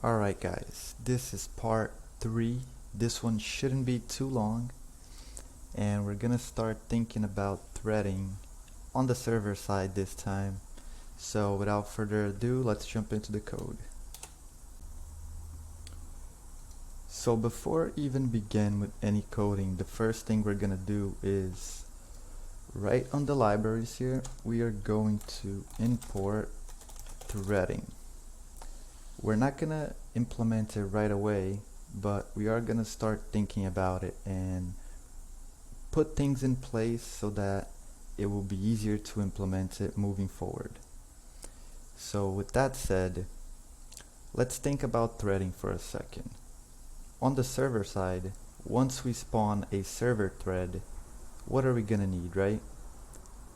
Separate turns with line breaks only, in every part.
Alright guys, this is part 3. This one shouldn't be too long, and we're gonna start thinking about threading on the server side this time. So without further ado, let's jump into the code. So before even begin with any coding, the first thing we're gonna do is right on the libraries here, we are going to import threading. We're not gonna implement it right away, but we are gonna start thinking about it and put things in place so that it will be easier to implement it moving forward. So with that said, let's think about threading for a second. On the server side, once we spawn a server thread, what are we gonna need, right?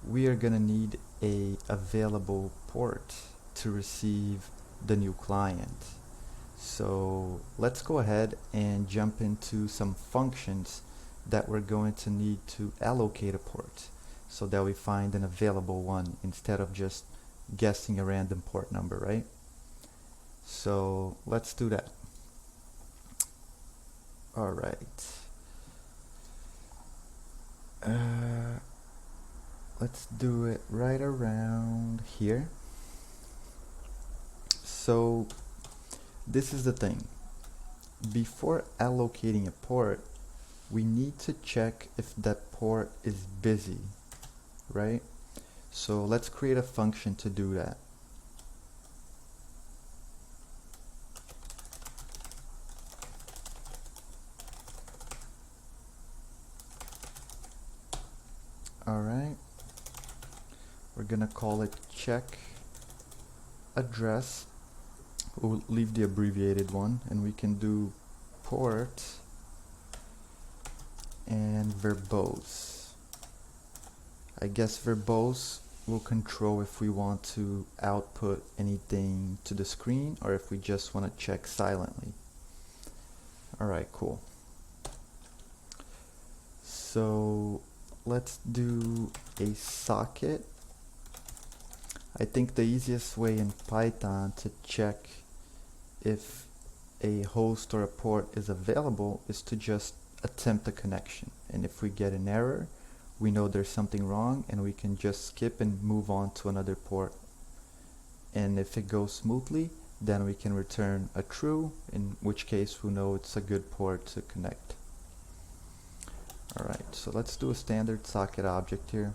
We are gonna need a available port to receive the new client. So let's go ahead and jump into some functions that we're going to need to allocate a port so that we find an available one instead of just guessing a random port number, right? So let's do that. Alright. Let's do it right around here. So this is the thing. Before allocating a port, we need to check if that port is busy, right? So let's create a function to do that. Alright, we're gonna call it check address. We'll leave the abbreviated one, and we can do port and verbose. I guess verbose will control if we want to output anything to the screen or if we just want to check silently. Alright, cool. So let's do a socket. I think the easiest way in Python to check if a host or a port is available is to just attempt a connection, and if we get an error, we know there's something wrong and we can just skip and move on to another port. And if it goes smoothly, then we can return a true, in which case we know it's a good port to connect. Alright, so let's do a standard socket object here.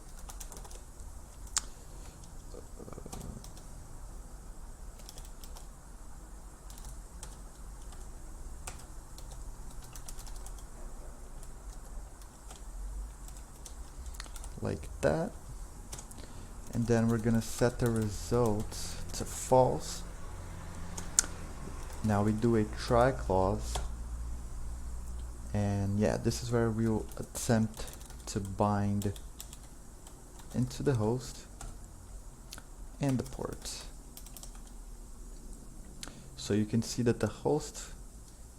Like that, and then we're gonna set the result to false. Now we do a try clause, and yeah, this is where we'll attempt to bind into the host and the port. So you can see that the host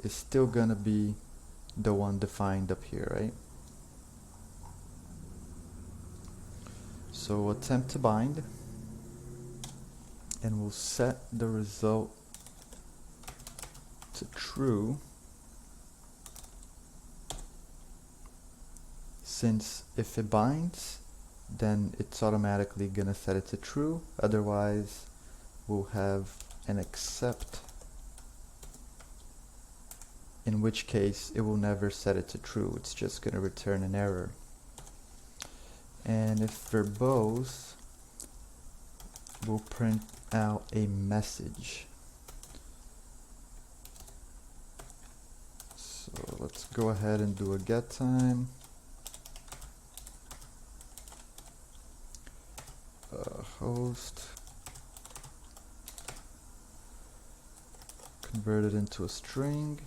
is still gonna be the one defined up here, right? So attempt to bind, and we'll set the result to true, since if it binds, then it's automatically gonna set it to true. Otherwise, we'll have an except, in which case it will never set it to true. It's just gonna return an error. And if verbose, we'll print out a message. So let's go ahead and do a get time. Host, convert it into a string.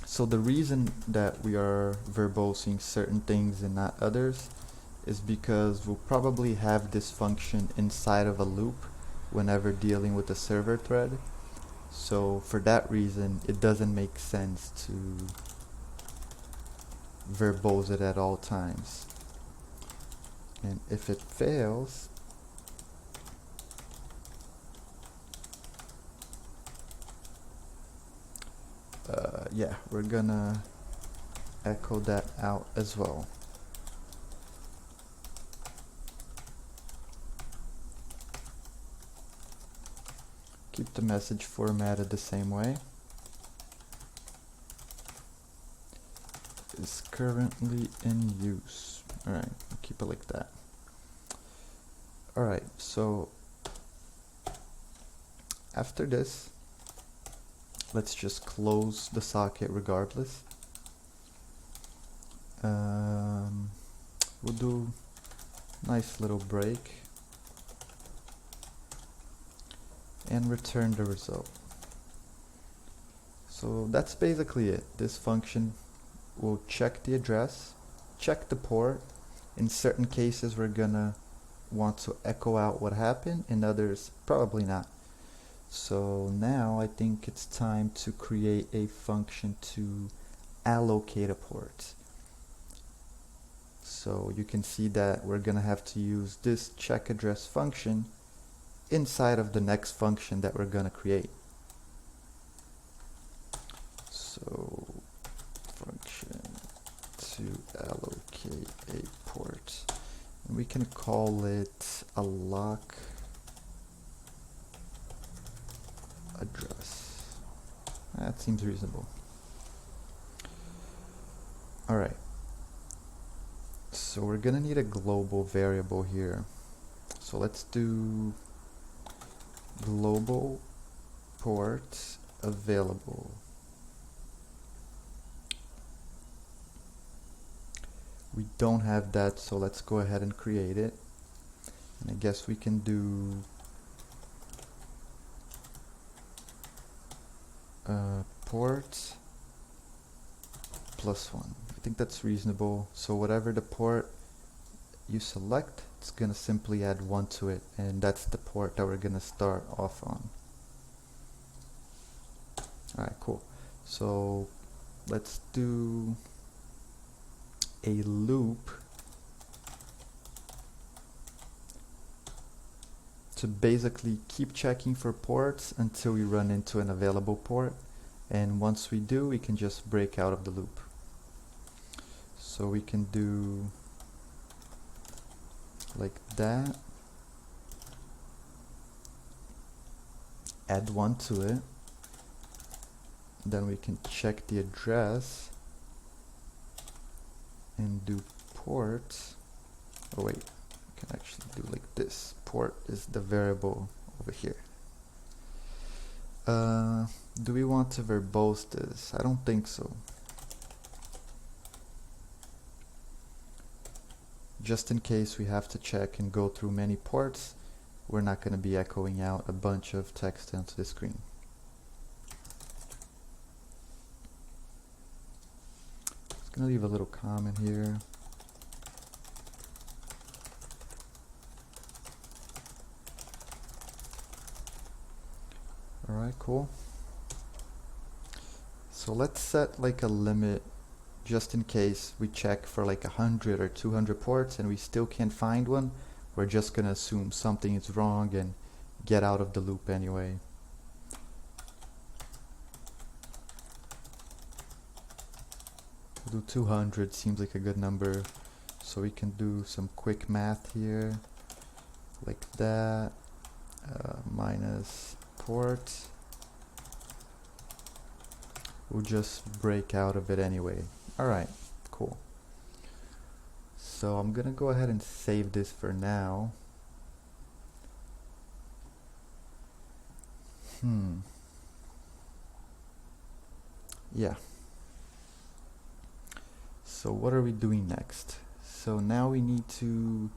So the reason that we are verbosing certain things and not others is because we'll probably have this function inside of a loop whenever dealing with a server thread. So for that reason, it doesn't make sense to verbose it at all times. And if it fails, yeah, we're gonna echo that out as well. Keep the message formatted the same way. Is currently in use. Alright, keep it like that. Alright, so after this, let's just close the socket regardless. We'll do nice little break and return the result. So that's basically it. This function will check the address, check the port. In certain cases we're gonna want to echo out what happened, in others probably not. So now I think it's time to create a function to allocate a port. So you can see that we're gonna have to use this check address function inside of the next function that we're gonna create. So function to allocate a port, and we can call it alloc address. That seems reasonable. Alright, so we're gonna need a global variable here. So let's do global port available. We don't have that, so let's go ahead and create it. And I guess we can do port +1. I think that's reasonable. So whatever the port you select, it's gonna simply add 1 to it, and that's the port that we're gonna start off on. Alright, cool. So let's do a loop to basically keep checking for ports until we run into an available port, and once we do, we can just break out of the loop. So we can do like that, add 1 to it, then we can check the address and do port. Oh wait, we can actually do like this. Port is the variable over here. Do we want to verbose this? I don't think so. Just in case we have to check and go through many ports, we're not going to be echoing out a bunch of text onto the screen. Just going to leave a little comment here. Alright, cool. So let's set like a limit just in case we check for like 100 or 200 ports and we still can't find one. We're just gonna assume something is wrong and get out of the loop anyway. We'll do 200, seems like a good number. So we can do some quick math here, like that, minus port. We'll just break out of it anyway. Alright, cool. So I'm gonna go ahead and save this for now. Yeah. So what are we doing next? So now we need to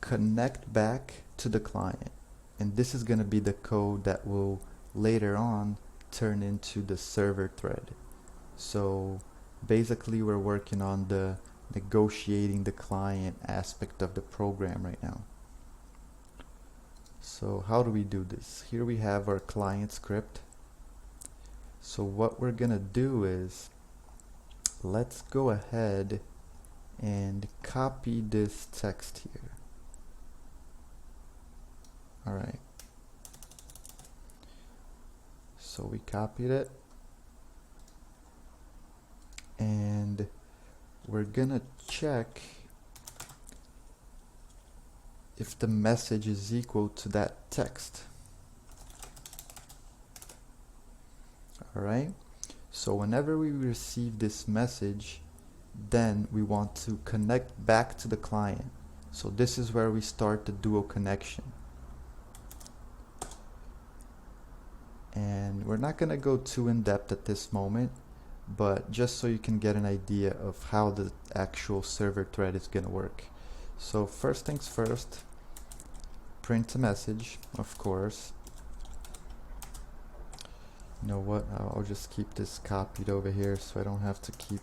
connect back to the client. And this is gonna be the code that will later on turn into the server thread. So basically we're working on the negotiating the client aspect of the program right now. So how do we do this? Here we have our client script. So what we're gonna do is, let's go ahead and copy this text here. Alright, so we copied it, and we're gonna check if the message is equal to that text. Alright, so whenever we receive this message, then we want to connect back to the client. So this is where we start the dual connection. And we're not going to go too in depth at this moment, but just so you can get an idea of how the actual server thread is going to work. So first things first, print a message, of course. You know what, I'll just keep this copied over here so I don't have to keep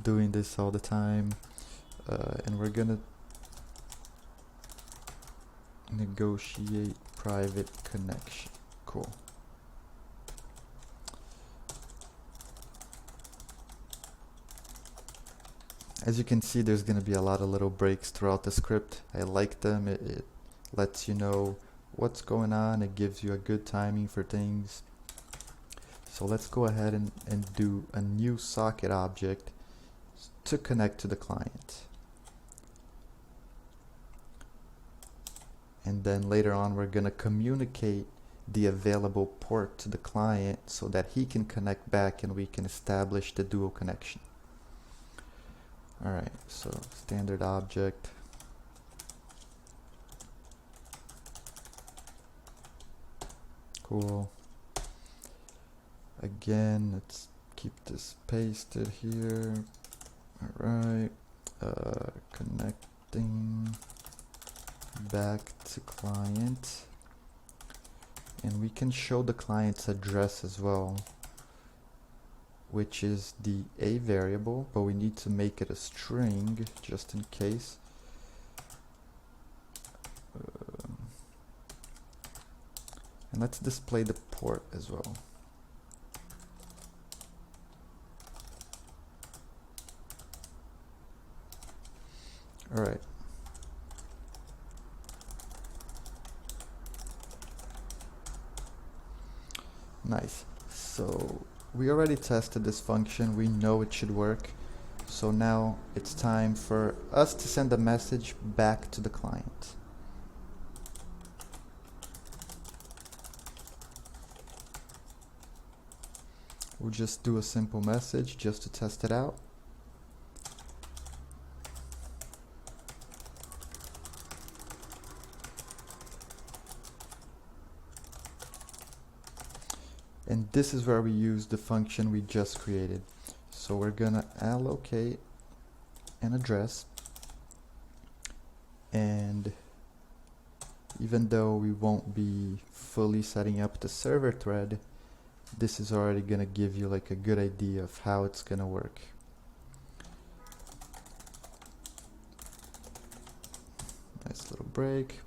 doing this all the time. And we're gonna negotiate private connection. Cool. As you can see, there's gonna be a lot of little breaks throughout the script. I like them. It lets you know what's going on. It gives you a good timing for things. So let's go ahead and do a new socket object to connect to the client. And then later on, we're going to communicate the available port to the client so that he can connect back and we can establish the dual connection. Alright, so standard object. Cool. Again, let's keep this pasted here. Alright, connecting back to client. And we can show the client's address as well, which is the A variable, but we need to make it a string just in case. And let's display the port as well. Alright. Nice. So we already tested this function. We know it should work. So now it's time for us to send a message back to the client. We'll just do a simple message just to test it out. And this is where we use the function we just created. So we're gonna allocate an address, and even though we won't be fully setting up the server thread, this is already gonna give you like a good idea of how it's gonna work. Nice little break.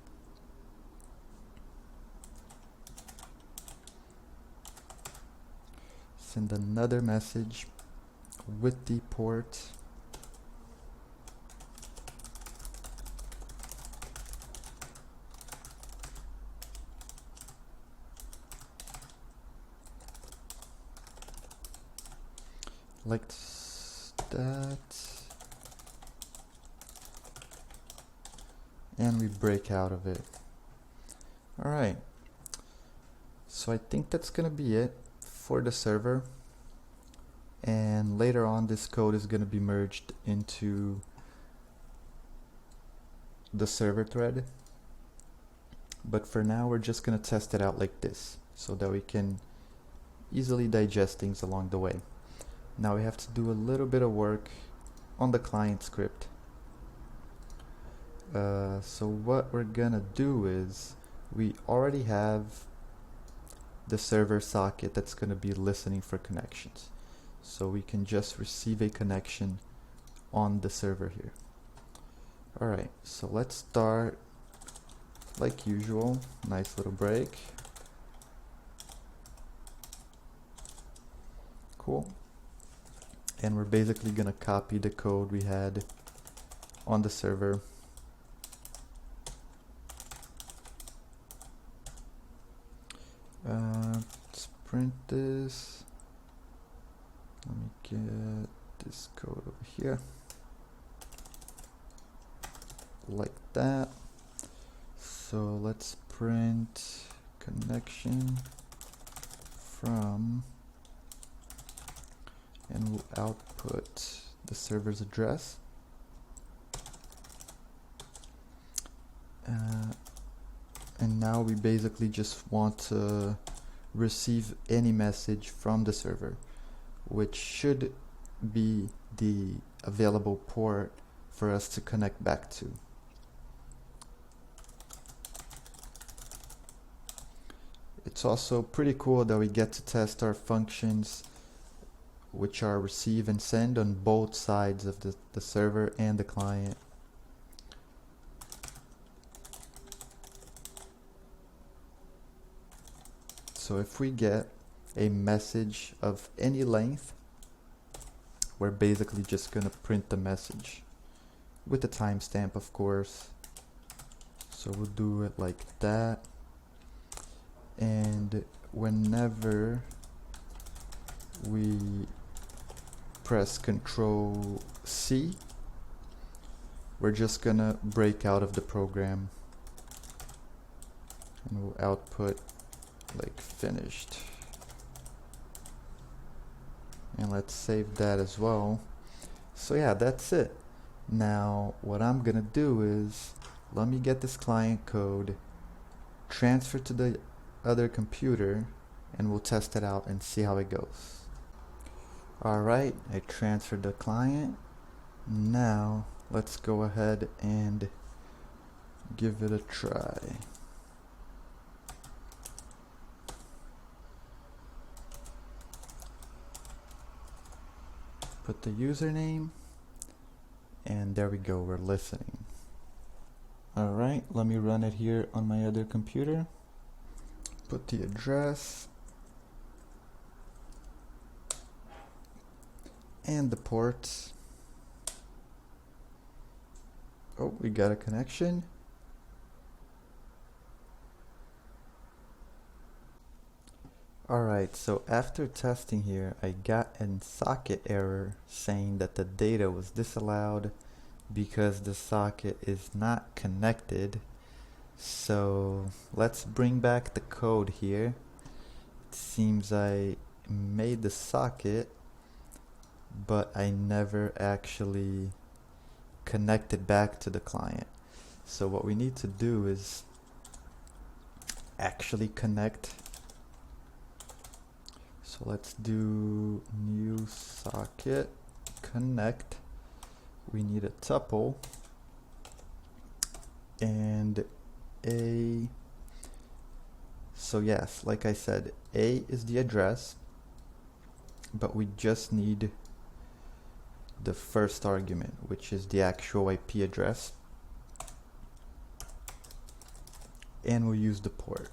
Send another message with the port. Like that. And we break out of it. Alright. So I think that's gonna be it for the server, and later on this code is going to be merged into the server thread, but for now we're just going to test it out like this so that we can easily digest things along the way. Now we have to do a little bit of work on the client script. So what we're gonna do is, we already have the server socket that's going to be listening for connections. So we can just receive a connection on the server here. Alright, so let's start like usual, nice little break. Cool. And we're basically gonna copy the code we had on the server. Let's print this. Let me get this code over here. Like that. So let's print connection from, and we'll output the server's address. And now we basically just want to receive any message from the server, which should be the available port for us to connect back to. It's also pretty cool that we get to test our functions, which are receive and send, on both sides of the server and the client. So if we get a message of any length, we're basically just gonna print the message with the timestamp, of course. So we'll do it like that. And whenever we press Control C, we're just gonna break out of the program and we'll output like finished. And let's save that as well. So yeah, that's it. Now what I'm gonna do is, let me get this client code, transfer to the other computer, and we'll test it out and see how it goes. Alright, I transferred the client. Now let's go ahead and give it a try. Put the username, and there we go, we're listening. Alright, let me run it here on my other computer. Put the address and the port. Oh, we got a connection. Alright, so after testing here, I got a socket error saying that the data was disallowed because the socket is not connected. So let's bring back the code here. It seems I made the socket, but I never actually connected back to the client. So what we need to do is actually connect. So let's do new socket connect. We need a tuple and a, so yes, like I said, A is the address, but we just need the first argument, which is the actual IP address, and we'll use the port.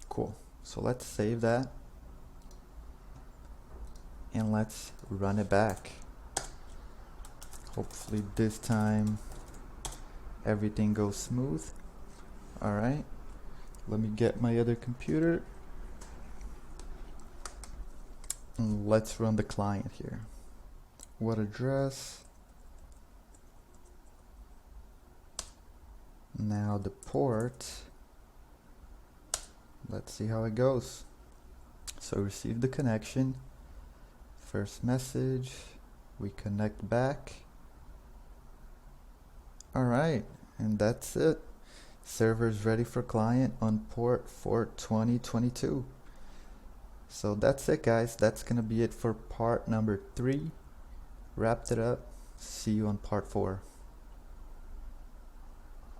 Cool. So let's save that and let's run it back. Hopefully this time everything goes smooth. Alright, let me get my other computer and let's run the client here. What address? Now the port. Let's see how it goes. So receive the connection, first message, we connect back. Alright, and that's it. Server's ready for client on port 42022. So that's it, guys. That's gonna be it for part number 3. Wrapped it up. See you on part 4.